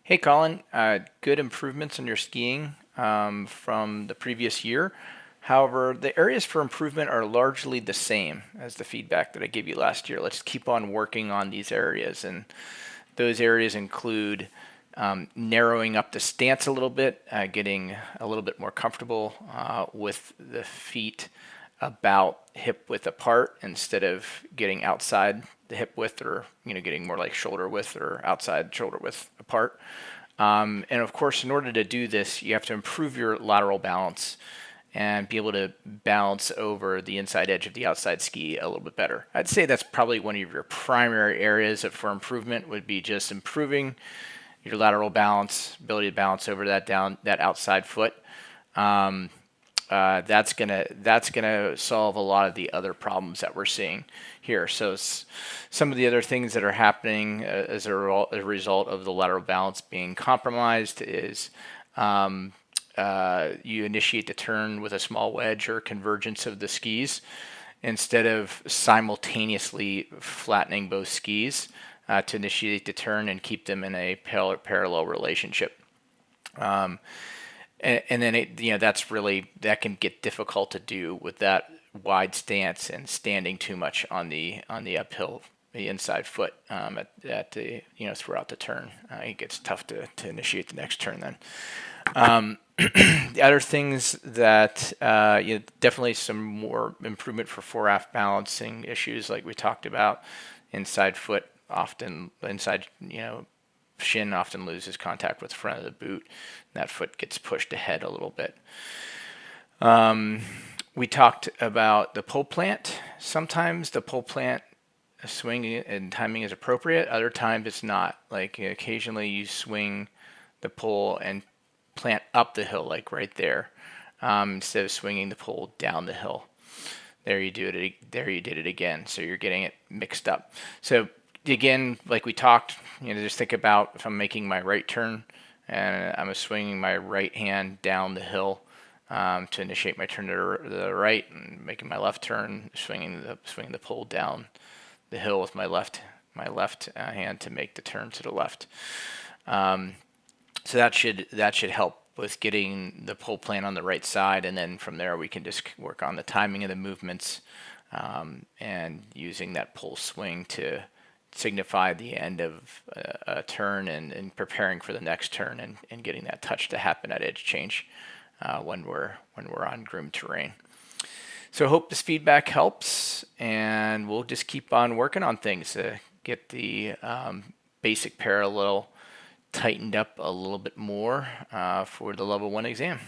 Hey Colin, good improvements in your skiing from the previous year. However, the areas for improvement are largely the same as the feedback that I gave you last year. Let's keep on working on these areas. And those areas include narrowing up the stance a little bit, getting a little bit more comfortable with the feet about hip width apart instead of getting outside the hip width, or getting more like shoulder width or outside shoulder width apart. And of course, in order to do this, you have to improve your lateral balance and be able to balance over the inside edge of the outside ski a little bit better. I'd say that's probably one of your primary areas for improvement, would be just improving your lateral balance, ability to balance over that outside foot. That's gonna solve a lot of the other problems that we're seeing here. So some of the other things that are happening as a result of the lateral balance being compromised is you initiate the turn with a small wedge or convergence of the skis instead of simultaneously flattening both skis to initiate the turn and keep them in a parallel relationship. And then that can get difficult to do with that wide stance and standing too much on the uphill, the inside foot at the throughout the turn. It gets tough to initiate the next turn then. The other things that definitely some more improvement for fore-aft balancing issues, like we talked about. Inside foot often, shin often loses contact with the front of the boot. That foot gets pushed ahead a little bit. We talked about the pole plant. Sometimes the pole plant swing and timing is appropriate. Other times it's not. Like occasionally you swing the pole and plant up the hill, like right there, instead of swinging the pole down the hill. There you do it. There you did it again. So you're getting it mixed up. So again, like we talked, just think about if I'm making my right turn and I'm swinging my right hand down the hill to initiate my turn to the right, and making my left turn, swinging the pole down the hill with my left hand to make the turn to the left. So that should help with getting the pole plant on the right side, and then from there we can just work on the timing of the movements and using that pole swing to signify the end of a turn and preparing for the next turn, and getting that touch to happen at edge change when we're on groomed terrain. So I hope this feedback helps, and we'll just keep on working on things to get the basic parallel tightened up a little bit more for the level 1 exam.